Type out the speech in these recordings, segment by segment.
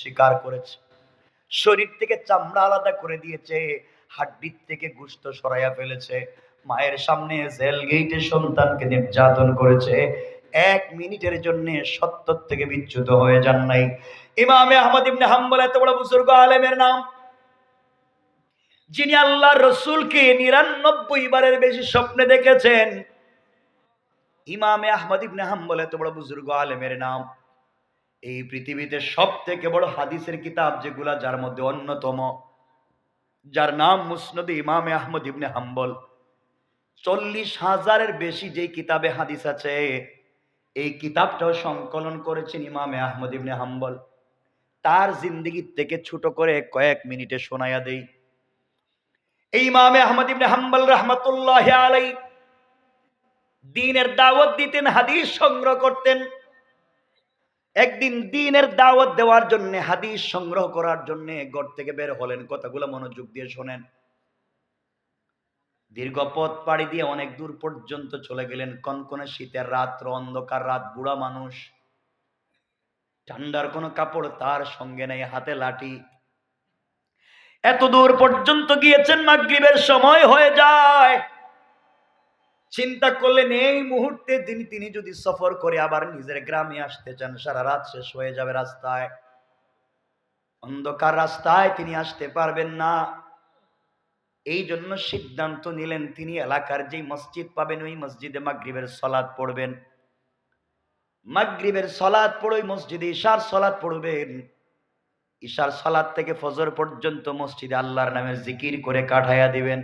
স্বীকার করেছে, শরীর থেকে চামড়া আলাদা করে দিয়েছে, হাড্ডির থেকে গোশত সরাইয়া ফেলেছে, মায়ের সামনে জেল গেটে সন্তানকে নির্যাতন করেছে, 1 মিনিটের জন্য সত্য থেকে বিচ্যুত হয়ে যান নাই। ইমামে আহমদ ইবনে হাম্বল এত বড় বুজুর্গ আলেমের নাম, যিনি আল্লাহর রাসূলকে 99 বারের বেশি স্বপ্নে দেখেছেন। ইমামে আহমদ ইবনে হাম্বল এত বড় বুজুর্গ আলেমের নাম। এই পৃথিবীতে সব থেকে বড় হাদিসের কিতাব যেগুলা, যার মধ্যে অন্যতম, যার নাম মুসনদ ইমামে আহমদ ইবনে হাম্বল। 40,000-এর বেশি যে কিতাবে হাদিস আছে, এই কিতাবটাও সংকলন করেছেন ইমামে আহমদ ইবনে হাম্বল। তার জিন্দেগি থেকে ছোট করে কয়েক মিনিটে শোনায়া দেই। এই ইমামে আহমদ ইবনে হাম্বল রাহমাতুল্লাহি আলাইহি দ্বীনের দাওয়াত দিতেন, হাদিস সংগ্রহ করতেন। একদিন দ্বীনের দাওয়াত দেওয়ার জন্য, হাদিস সংগ্রহ করার জন্য ঘর থেকে বের হলেন। কথাগুলো মনোযোগ দিয়ে শোনেন। দীর্ঘ পথ পাড়ি দিয়ে অনেক দূর পর্যন্ত চলে গেলেন। কনকনে শীতের রাত্র, অন্ধকার রাত, বুড়া মানুষ, ঠান্ডার কোনো কাপড় তার সঙ্গে নেই, হাতে লাঠি। এত দূর পর্যন্ত গিয়েছেন, মাগরিবের সময় হয়ে যায়। চিন্তা করলেন এই মুহূর্তে তিনি যদি সফর করে আবার নিজের গ্রামে আসতে চান, সারা রাত শেষ হয়ে যাবে রাস্তায়, অন্ধকার রাস্তায় তিনি আসতে পারবেন না। এই জন্য সিদ্ধান্ত নিলেন তিনি এলাকার যে মসজিদ পাবেন ওই মসজিদে মাগরিবের সালাত পড়বেন। মাগরিবের সালাত পড়ে ওই মসজিদে ইশার সালাত পড়বেন। ইশার সালাত থেকে ফজর পর্যন্ত মসজিদে আল্লাহর নামে জিকির করে কাটায়া দিবেন।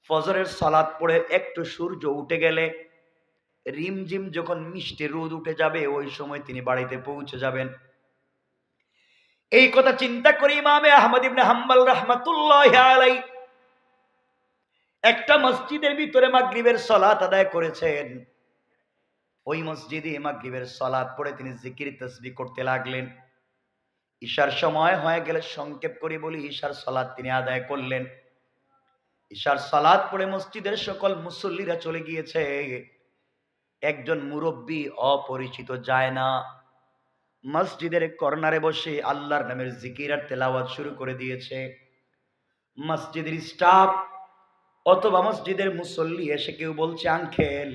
ফজরের সালাত পড়ে একটু সূর্য উঠে গেলে, রিমঝিম যখন মিষ্টি রোদ উঠে যাবে, ওই সময় তিনি বাড়িতে পৌঁছে যাবেন। এই কথা চিন্তা করে ইমামে আহমদ ইবনে হাম্বল রাহমাতুল্লাহি আলাইহি একটা মসজিদের ভিতরে মাগরিবের সালাত আদায় করেছেন। ওই মসজিদে মাগরিবের সালাত পড়ে তিনি জিকির তাসবিহ করতে লাগলেন। ইশার সময় হয়ে গেলে, সংক্ষেপ করে বলি, ইশার সালাত তিনি আদায় করলেন। ইশার সালাত পড়ে মসজিদের সকল মুসল্লিরা চলে গিয়েছে। একজন মুরব্বী অপরিচিত যায় না, মসজিদের কর্নারে বসে আল্লাহর নামের জিকির আর তেলাওয়াত শুরু করে দিয়েছে। মসজিদের স্টাফ অথবা মসজিদের মুসল্লি এসে কেউ বলছে, আঙ্কেল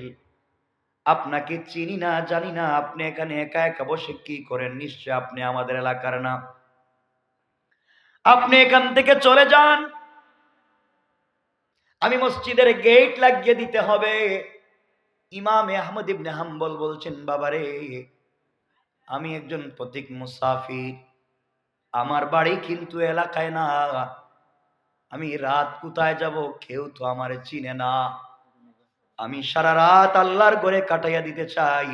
আপনাকে চিনি না, জানি না, আপনি এখানে একা একা বসে কি করেন? নিশ্চয় আপনি আমাদের এলাকার না, আপনি এখান থেকে চলে যান, আমি মসজিদের গেট লাগিয়ে দিতে হবে। ইমামে আহমদ ইবনে হাম্বল বলছেন, বাবারে, আমি একজন পথিক মুসাফির, আমার বাড়ি কিন্তু এলাকায় না, আমি রাত কোথায় যাব? কেউ তো আমারে চিনে না, আমি সারা রাত আল্লাহর ঘরে কাটাইয়া দিতে চাই,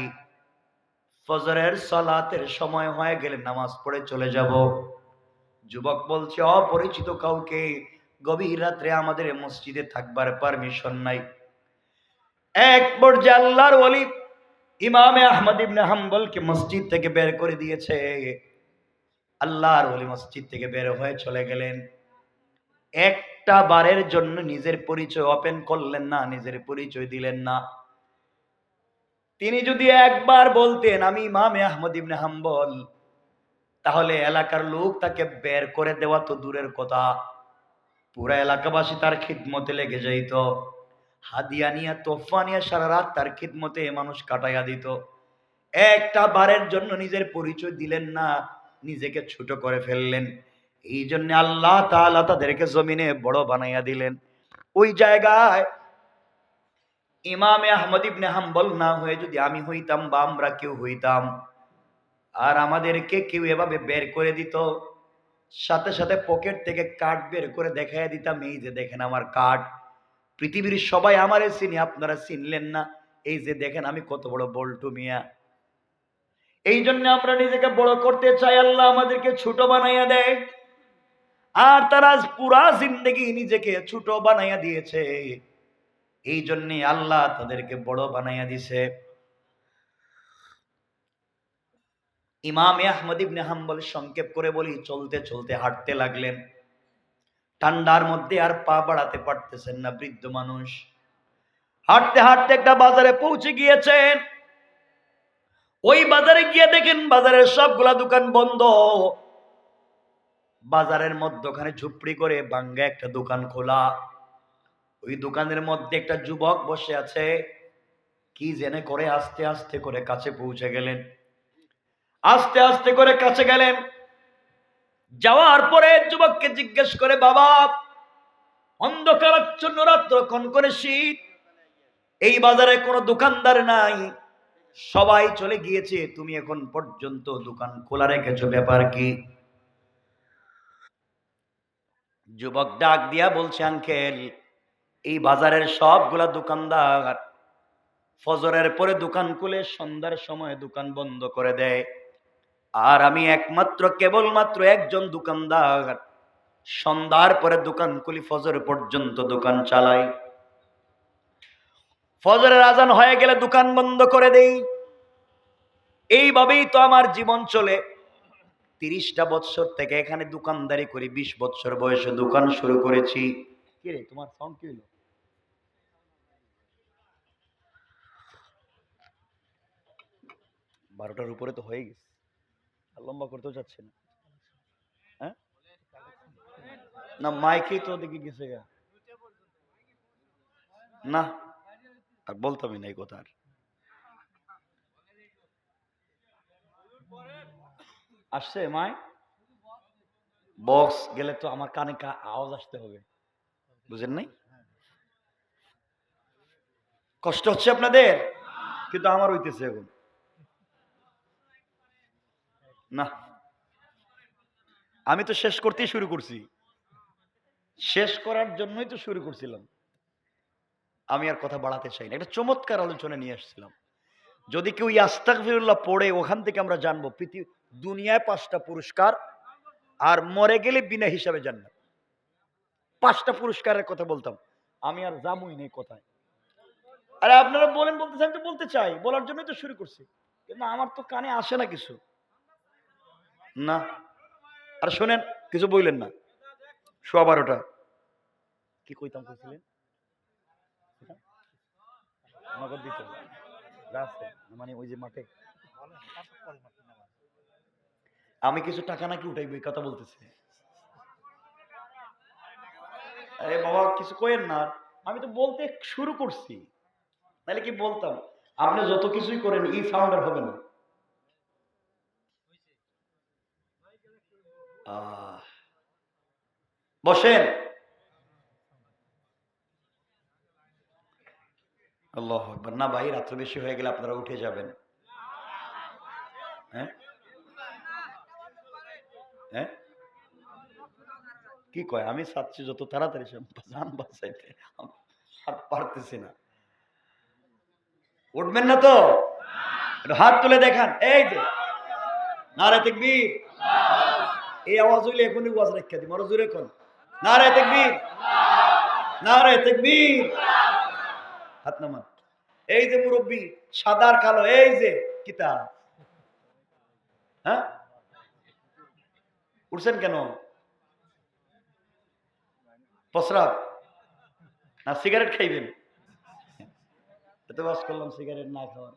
ফজরের সালাতের সময় হয়ে গেলে নামাজ পড়ে চলে যাব। যুবক বলছে, অপরিচিত কাউকে গভীর রাত্রে আমাদের মসজিদে থাকবার পারমিশন নাই। এক পর্যায়ে আল্লাহর ওলি ইমামে আহমদ ইবনে হাম্বলকে মসজিদ থেকে বের করে দিয়েছে। আল্লাহর ওলি মসজিদ থেকে বের হয়ে চলে গেলেন। একটা বারের জন্য নিজের পরিচয় ওপেন করলেন না, নিজের পরিচয় দিলেন না। তিনি যদি একবার বলতেন আমি ইমামে আহমদ ইবনে হাম্বল, তাহলে এলাকার লোক তাকে বের করে দেওয়া তো দূরের কথা, পুরা এলাকাবাসী তার খিদমতে লেগে যাইত, হাদিয়া নিয়া তোফা নিয়ে সারা রাত তার খিদমতে মানুষ কাটাইয়া দিত। একটা বারের জন্য নিজের পরিচয় দিলেন না, নিজেকে ছোট করে ফেললেন। এই জন্য আল্লাহ তাআলা তাদেরকে জমিনে বড় বানাইয়া দিলেন। ওই জায়গায় ইমামে আহমদ ইবনে হাম্বল না হয়ে যদি আমি হইতাম বা আমরা কেউ হইতাম, আর আমাদেরকে কেউ এভাবে বের করে দিত, সাথে সাথে পকেট থেকে কার্ড বের করে দেখাইয়া দিতাম, এই যে দেখেন আমার কার্ড, পৃথিবীর সবাই আমারে চিনি, আপনারা চিনলেন না, এই যে দেখেন আমি কত বড় বল্টু মিয়া। এই জন্য আমরা নিজেকে বড় করতে চাই, আল্লাহ আমাদেরকে ছোট বানাইয়া দেয়। আর তারা পুরা জিন্দেগি নিজেকে ছোট বানাইয়া দিয়েছে, এই জন্য আল্লাহ তাদেরকে বড় বানাইয়া দিছে। ইমাম আহমদ ইবনে হাম্বল, সংক্ষেপ করে বলি, চলতে চলতে হাঁটতে লাগলেন। ঠান্ডার মধ্যে আর পা বাড়াতে পারতেছেন না, বৃদ্ধ মানুষ। হাঁটতে হাঁটতে একটা বাজারে পৌঁছে গিয়েছেন। ওই বাজারে গিয়ে দেখেন বাজারের সবগুলা দোকান বন্ধ। বাজারের মধ্যখানে ঝুপড়ি করে ভাঙ্গা একটা দোকান খোলা। ওই দোকানের মধ্যে একটা যুবক বসে আছে। কি জেনে করে আস্তে আস্তে করে কাছে পৌঁছে গেলেন। আস্তে আস্তে করে কাছে গেলেন, যাওয়ার পরে যুবককে জিজ্ঞেস করে, বাবা, অন্ধকারাচ্ছন্ন রাত্র, কনকনে শীত, এই বাজারে কোনো দোকানদার নাই, সবাই চলে গিয়েছে, তুমি এখন পর্যন্ত দোকান খোলা রেখেছো, ব্যাপার কি? যুবক ডাক দিয়া বলছে, আঙ্কেল, এই বাজারের সবগুলা দোকানদার ফজরের পরে দোকান খুলে সন্ধ্যার সময় দোকান বন্ধ করে দেয়, আর আমি একমাত্র কেবলমাত্র একজন দোকানদার, সন্ধ্যার পরে দোকান খুলি, ফজর পর্যন্ত দোকান চালাই। ফজরের আজান হয়ে গেলে দোকান বন্ধ করে দেই। এইভাবেই তো আমার জীবন চলে। 30টা বছর থেকে এখানে দোকানদারি করি, 20 বছর বয়সে দোকান শুরু করেছি। কি রে, তোমার সাউন্ড কি হলো? 12টার উপরে তো হয়ে গেছে, আর লম্বা করতেও চাচ্ছে না। হ্যাঁ, না মাইকেই তো ওদিকে গেছে গা। না, আর বলতামই না এই কথা। আর আসছে মাই বক্স গেলে তো আমার কানে আওয়াজ আসতে হবে, বুঝেন নাই? কষ্ট হচ্ছে আপনাদের, কিন্তু আমার হইতেছে এখন। না, আমি তো শেষ করতেই শুরু করছি, শেষ করার জন্যই তো শুরু করছিলাম। আমি আর কথা বাড়াতে চাই না, একটা চমৎকার আলোচনা নিয়ে আসছিলাম। যদি কেউ আস্তাগফিরুল্লাহ পড়ে, ওখান থেকে আমরা জানবো দুনিয়ায় 5টা পুরস্কার, আর মরে গেলে বিনা হিসাবে জান্নাত। 5টা পুরস্কারের কথা বলতাম, আমি আর জামুই নেই কোথায়। আরে আপনারা বলেন, বলতে চাই, তো বলতে চাই, বলার জন্যই তো শুরু করছি, কিন্তু আমার তো কানে আসে না কিছু। না, আর শোনেন, কিছু বললেন না। 12:15 কি কইতাম, কইছিলেন নগদ দিতে মানে ওই যে মাঠে আমি কিছু টাকা নাকি উঠাইব, এই কথা বলতেছে। আরে বাবা, কিছু কইেন না, আমি তো বলতে শুরু করছি, তাহলে কি বলতাম। আপনি যত কিছুই করেন, এই সাউন্ড আর হবে না। বসেন। আল্লাহু আকবার। না ভাই, রাত্র বেশি হয়ে গেলে আপনারা উঠে যাবেন। হ্যাঁ হ্যাঁ, কি কয়, আমি চাচ্ছি যত তাড়াতাড়ি জান বাঁচাইতে, আর পারতেছি না। উঠবেন না তো? হাত তুলে দেখান, এই যে নারে তাকবীর। এই আওয়াজ হইলে এখনই ওয়াজ রাখা দিই, আরো জোরে কোন নারে তাকবীর, নারে তাকবীর। হাত নামান। এই যে মুরব্বী, সাদার কালো, এই যে কিতাব, হ্যাঁ উঠছেন কেন? প্রস্রাব না সিগারেট খাইবেন? এত বাস করলাম সিগারেট না খাওয়ার।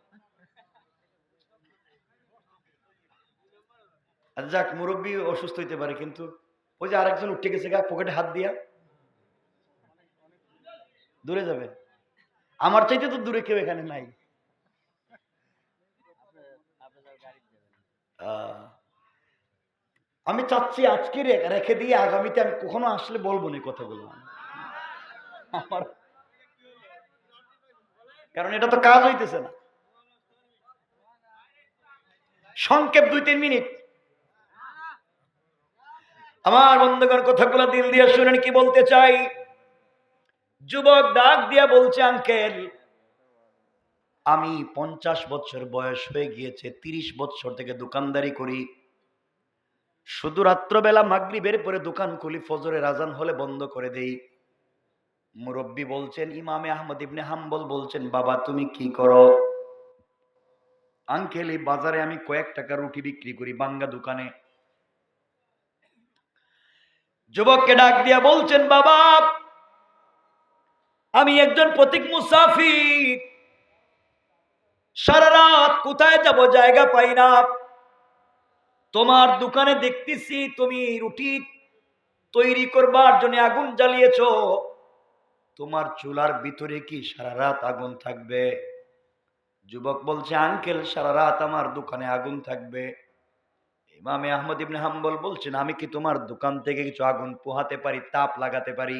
আচ্ছা যাক, মুরব্বী অসুস্থ হইতে পারে, কিন্তু ওই যে আরেকজন উঠে গেছে গা, পকেটে হাত দিয়া দূরে যাবে। আমার চাইতে তো দূরে কেউ এখানে নাই। আমি চাচ্ছি আজকে রেখে দিয়ে আগামীতে আমি কখনো আসলে বলবো না কথাগুলো আমার, কারণ এটা তো কাজ হইতেছে না। সংক্ষেপ 2-3 মিনিট। আমার বন্ধুগণ, কথাগুলো দিল দিয়ে শুনেন কি বলতে চাই। যুবক ডাক দিয়া বলছে, আঙ্কেল, আমি 50 বছর বয়স হয়ে গিয়েছে, 30 বছর থেকে দোকানদারি করি, শুধু রাত্রবেলা মাগরিবের পরে দোকান খুলি, ফজরের আজান হলে বন্ধ করে দেই। মুরব্বী বলছেন, ইমামে আহমদ ইবনে হাম্বল বলছেন, বাবা তুমি কি করো? আঙ্কেল, এই বাজারে আমি কয়েক টাকা রুটি বিক্রি করি, বাঙ্গা দোকানে। যুবককে ডাক দিয়া বলছেন, বাবা আমি একজন পথিক মুসাফির, সারা রাত কোথায় যাব জায়গা পাই না, তোমার দোকানে দেখতেছি তুমি রুটি তৈরি করবার জন্য আগুন জ্বালিয়েছো, তোমার চুলার ভিতরে কি সারা রাত আগুন থাকবে? যুবক বলছে, আঙ্কেল সারা রাত আমার দোকানে আগুন থাকবে। ইমামে আহমদ ইবনে হাম্বল বলছেন, আমি কি তোমার দোকান থেকে কিছু আগুন পোহাতে পারি, তাপ লাগাতে পারি?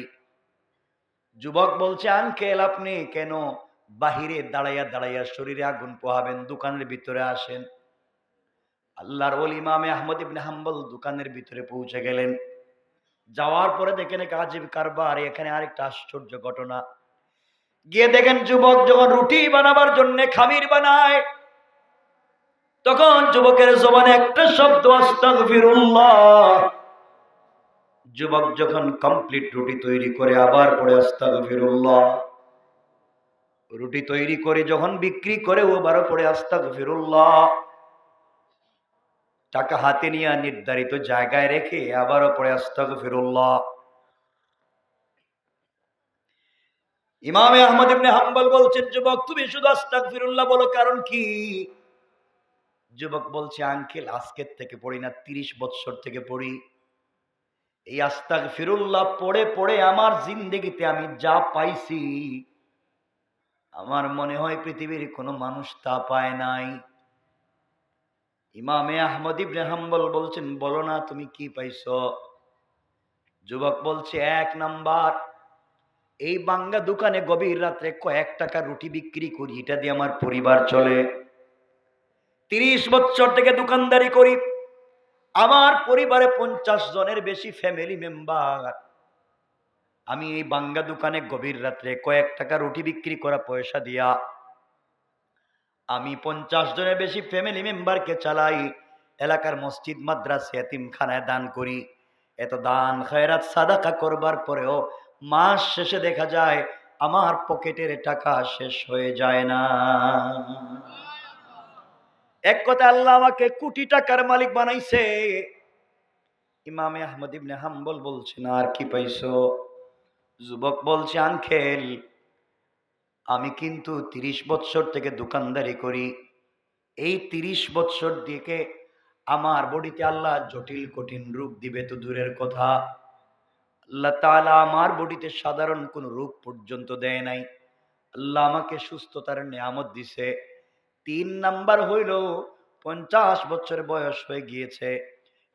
যুবক বলছে, আঙ্কেল আপনি কেন বাহিরে দাঁড়াইয়া দাঁড়াইয়া শরীরে আগুন পোহাবেন, দোকানের ভিতরে আসেন। আল্লাহর ওলি ইমামে আহমদ ইবনে হাম্বল দোকানের ভিতরে পৌঁছে গেলেন। যাওয়ার পরে দেখেন এক আজীব কারবার। এখানে আরেকটা আশ্চর্য ঘটনা। গিয়ে দেখেন যুবক যখন রুটি বানাবার জন্য খামির বানায়, তখন যুবকের জবানে একটা শব্দ, আস্তাগফিরুল্লাহ। যুবক যখন কমপ্লিট রুটি তৈরি করে আবার পড়ে আস্তাগফিরুল্লাহ। রুটি তৈরি করে যখন বিক্রি করে আবারও পড়ে আস্তাগফিরুল্লাহ। টাকা হাতে নিয়ে নির্ধারিত জায়গায় রেখে আবারও পড়ে আস্তাগফিরুল্লাহ। ইমামে আহমদ ইবনে হাম্বল বলছেন, যুবক তুমি শুধু আস্তাগফিরুল্লাহ বলো, কারণ কি? যুবক বলছে, আঙ্কেল আজকের থেকে পড়ি না, 30 বছর থেকে পড়ি। এই আস্তাগফিরুল্লাহ পড়ে পড়ে আমার জিন্দেগিতে আমি যা পাইছি, আমার মনে হয় পৃথিবীর কোনো মানুষ তা পায় নাই। ইমামে আহমদ ইবনে হাম্বল বলছেন, বলো না তুমি কি পাইছো? যুবক বলছে, 1 নাম্বার, এই বাঙ্গা দোকানে গভীর রাত্রে কয়েক টাকা রুটি বিক্রি করি, এটা দিয়ে আমার পরিবার চলে। 30 বছর থেকে দোকানদারি করি, আমার পরিবারে 50 জনের বেশি ফ্যামিলি মেম্বার। আমি এই বাঙ্গা দোকানে গভীর রাত্রে কয়েক টাকা রুটি বিক্রি করা পয়সা দিয়া আমি 50 জনের বেশি ফ্যামিলি মেম্বারকে চালাই। এলাকার মসজিদ, মাদ্রাসা, এতিমখানায় দান করি। এত দান খয়রাত সাদাকা করবার পরেও মাস শেষে দেখা যায় আমার পকেটের টাকা শেষ হয়ে যায় না। এক কথা, আল্লাহ আমাকে কোটি টাকার মালিক বানাইছে। ইমামে আহমদ ইবনে হাম্বল বলছেন, আর কি পাইছো? যুবক বলছে, আঙ্কেল আমি কিন্তু 30 বছর থেকে দোকানদারি করি। এই 30 বছর দিকে আমার বডিতে আল্লাহ জটিল কঠিন রোগ দিবে তো দূরের কথা, আল্লাহ তাআলা আমার বডিতে সাধারণ কোন রোগ পর্যন্ত দেয় নাই। আল্লাহ আমাকে সুস্থতার নিয়ামত দিছে। 3 নাম্বার হইল 50 বছর বয়স হয়ে গিয়েছে।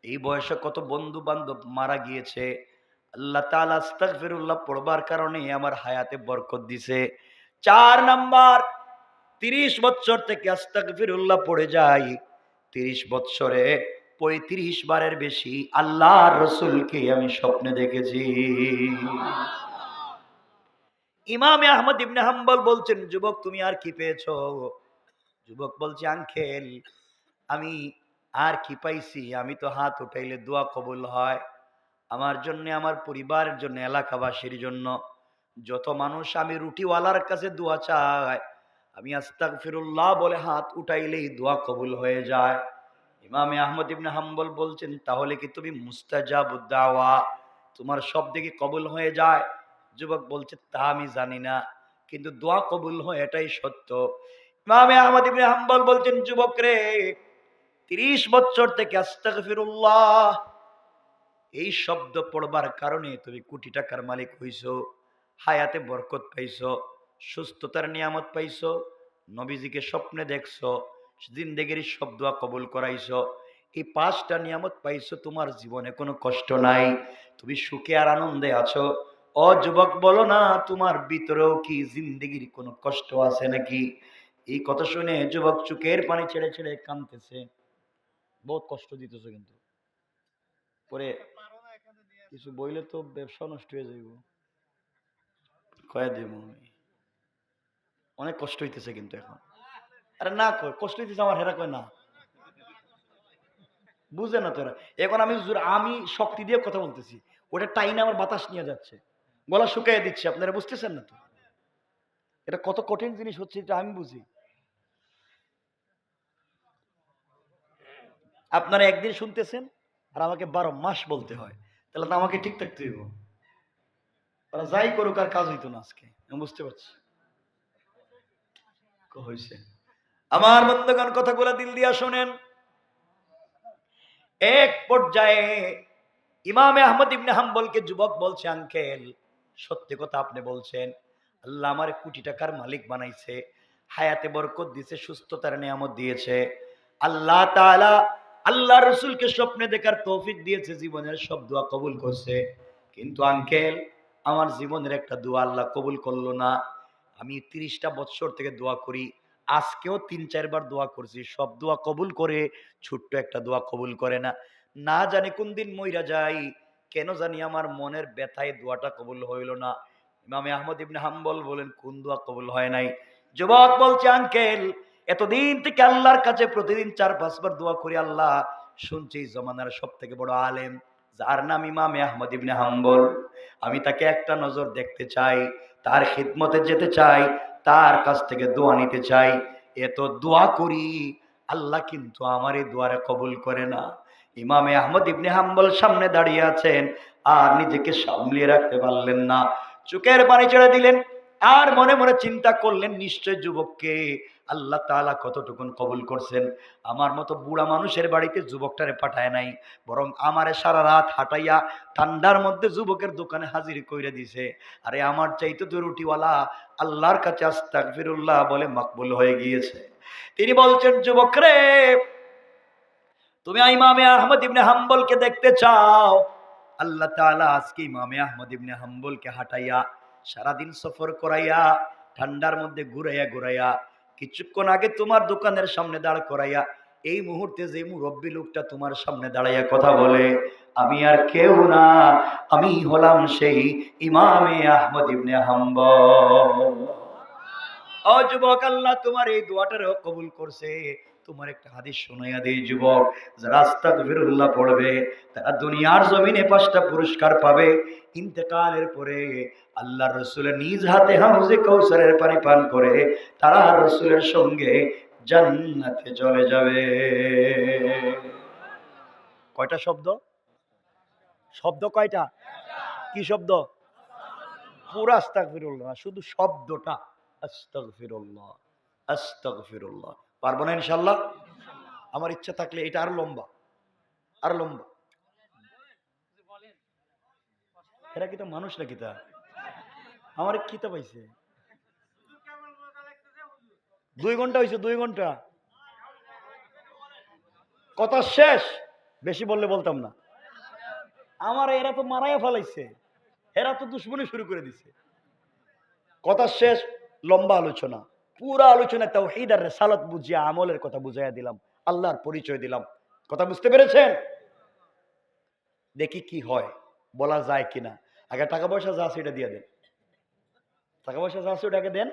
এই বয়সে কত বন্ধু বান্ধব মারা গিয়েছে। আল্লাহ তাআলা আস্তাগফিরুল্লাহ পড়বার কারণে আমার হায়াতে বরকত দিছে। 4 নাম্বার, 30 বছর থেকে আস্তাগফিরুল্লাহ পড়ে যাই। 30 বছরে 35 বারের বেশি আল্লাহর রাসূলকে আমি স্বপ্নে দেখেছি। ইমামে আহমদ ইবনে হাম্বল বলছেন, যুবক তুমি আর কি পেয়েছো? যুবক বলছে, আঙ্কেল আমি আর কি পাইছি? আমি তো হাত উঠাইলে দোয়া কবুল হয়। আমার জন্য, আমার পরিবারের জন্য, এলাকাবাসীর জন্য যত মানুষ, আমি রুটিওয়ালার কাছে দোয়া চাই, আমি আস্তাগফিরুল্লাহ বলে হাত উঠাইলেই দোয়া কবুল হয়ে যায়। ইমামে আহমদ ইবনে হাম্বল বলছেন, তাহলে কি তুমি মুস্তাজাবুদ দাওয়া, তোমার সব দিকে কবুল হয়ে যায়? যুবক বলছে, তা আমি জানি না, কিন্তু দোয়া কবুল হয় এটাই সত্য। ইমামে আহমদ ইবনে হাম্বল বলছেন, যুবক রে, 30 বছর থেকে আস্তাগফিরুল্লাহ এই শব্দ পড়বার কারণে তুমি কোটি টাকার মালিক হইছো, হায়াতে বরকত পাইছো, সুস্থতার নিয়ামত পাইছো, নবীজিকে স্বপ্নে দেখছো, জিন্দেগির সব দোয়া কবুল করাইছো। এই 5টা নিয়ামত পাইছো, তোমার জীবনে কোনো কষ্ট নাই, তুমি সুখে আর আনন্দে আছো। ও যুবক বলো না, তোমার ভিতরেও কি জিন্দেগির কোনো কষ্ট আছে নাকি? এই কথা শুনে যুবক চোখের পানি ছেড়ে ছেড়ে কাঁদতেছে। বহুত কষ্ট দিতেছে, কিন্তু পরে কিছু বইলে তো ব্যবসা নষ্ট হয়ে যাইব। কয়ে দেব আমি, অনেক কষ্ট হইতেছে কিন্তু এখন। আরে না কয় কষ্ট হইতেছে আমার, হেরা কয় না, বুঝে না তোরা। এখন আমি শক্তি দিয়ে কথা বলতেছি, ওটা টাইনে আমার বাতাস নিয়ে যাচ্ছে, গলা শুকাইয়ে দিচ্ছে, আপনারা বুঝতেছেন না তো? এটা কত কঠিন জিনিস হচ্ছে, এটা আমি বুঝি। আপনারা একদিন শুনতেছেন আর আমাকে 12 মাস বলতে হয়, তাহলে তো আমাকে ঠিক থাকতে হইব। তারা যাই করুক আর কাজ হইতো না আজকে, আমি বুঝতে পারছি। হয়েছে আমার বন্ধুগণ, কথাগুলো দিল দিয়া শোনেন। এক পর্যায়ে ইমামে আহমদ ইবনে হাম্বলকে যুবক বলছে, আঙ্কেল সত্যি কথা আপনি বলছেন, আল্লাহ আমার কোটি টাকার মালিক বানাইছে, হায়াতে বরকত দিয়েছে, সুস্থতার নিয়ামত দিয়েছে, আল্লাহ তাআলা আল্লাহ রসুলকে স্বপ্নে দেখার তৌফিক দিয়েছে, জীবনের সব দোয়া কবুল করছে, কিন্তু আঙ্কেল আমার জীবনের একটা দোয়া আল্লাহ কবুল করলো না। আমি 30টা বছর থেকে দোয়া করি, আজকেও 3-4 বার দোয়া করছি, সব দোয়া কবুল করে, ছোট্ট একটা দোয়া কবুল করে না। না জানি কোন দিন মইরা যাই, কেন জানি আমার মনের ব্যথায় দোয়াটা কবুল হইল না। ইমামে আহমদ ইবনে হাম্বল বলেন, কোন দোয়া কবুল হয় নাই? যুবক বলছে, আঙ্কেল এতদিন থেকে আল্লাহর কাছে প্রতিদিন 4-5 বার দোয়া করি, আল্লাহ শুনছি জমানার সব থেকে বড় আলেম যার নাম ইমামে আহমদ ইবনে হাম্বল, আমি তাকে একটা নজর দেখতে চাই, তার খিদমতে যেতে চাই, তার কাছ থেকে দোয়া নিতে চাই, এত দোয়া করি, আল্লাহ কিন্তু আমার এই দোয়ারে কবুল করে না। ইমামে আহমদ ইবনে হাম্বল সামনে দাঁড়িয়ে আছেন, আর নিজেকে সামলিয়ে রাখতে পারলেন না, চোখের পানি ছেড়ে দিলেন, আর মনে মনে চিন্তা করলেন, নিশ্চয় যুবককে আল্লাহ তাআলা কতটুকুন কবুল করছেন, আমার মতো বুড়া মানুষের বাড়িতে যুবকটারে পাঠায় নাই, বরং আমারে সারা রাত হাঁটাইয়া ঠান্ডার মধ্যে যুবকের দোকানে হাজির কইরা দিছে। আরে আমার চাইতে তো রুটিওয়ালা আল্লাহর কাছে আস্তাগফিরুল্লাহ বলে মাকবুল হয়ে গিয়েছে। তিনি বলছেন, যুবক রে, তুমি ইমামে আহমদ ইবনে হাম্বলকে দেখতে চাও, আল্লাহ তাআলা আজকে ইমামে আহমদ ইবনে হাম্বলকে হাঁটাইয়া সারাদিন সফর করাইয়া ঠান্ডার মধ্যে ঘুরাইয়া ঘুরাইয়া কিছুক্ষণ আগে তোমার দোকানের সামনে দাঁড় করাইয়া এই মুহূর্তে যে মুরব্বী লোকটা তোমার সামনে দাঁড়াইয়া কথা বলে, আমি আর কেউ না, আমি হলাম সেই ইমামে আহমদ ইবনে হাম্বল। ও যুবক, আল্লাহ তোমার এই দোয়াটারও কবুল করছে। তোমার একটা হাদিস শোনাইয়া দেই যুবক, যারা আস্তাগফিরুল্লাহ পড়বে তারা দুনিয়ার জমিনে 5টা পুরস্কার পাবে, ইন্তেকালের পরে আল্লাহর রাসূলের নিজ হাতে হাউজে কাউসারের পানি পান করে তারা রাসূলের সঙ্গে জান্নাতে চলে যাবে। কয়টা শব্দ? শব্দ কয়টা? কি শব্দ? পুরা আস্তাগফিরুল্লাহ, শুধু শব্দটা আস্তাগফিরুল্লাহ, আস্তাগফিরুল্লাহ। পারবো না ইনশাআল্লাহ? আমার ইচ্ছা থাকলে এটা আরো লম্বা, আরো লম্বা। এরা কি তো মানুষ নাকি? তা আমার খিতা পাইছে, 2 ঘন্টা হয়েছে, 2 ঘন্টা কথা শেষ, বেশি বললে বলতাম না। আমার এরা তো মারাইয়া ফেলাইছে, এরা তো দুশ্মনী শুরু করে দিছে। কথা শেষ, লম্বা আলোচনা, পুরা আলোচনা তাওহীদ আর রিসালাত বুঝিয়ে আমলের কথা বুঝাইয়া দিলাম, আল্লাহর পরিচয় দিলাম। কথা বুঝতে পেরেছেন? দেখি কি হয়, বলা যায় কিনা। আগে টাকা পয়সা যা আছে এটা দিয়ে দেন, টাকা পয়সা যা আছে ওটাকে দেন,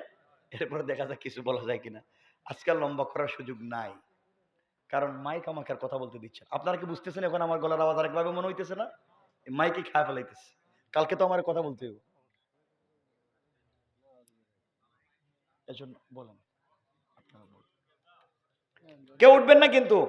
এরপরে দেখা যাক কিছু বলা যায় কিনা। আজকাল লম্বা করার সুযোগ নাই, কারণ মাইক আমাকে আর কথা বলতে দিচ্ছে না। আপনারা কি বুঝতেছেন এখন আমার গলার আওয়াজ আরেকভাবে মনে হইতেছে না? মাইকে খায় ফেলাইতেছে, কালকে তো আমার কথা বলতে হবে, এজন্য বলেন। আপনারা বলেন, কেউ উঠবেন না কিন্তু।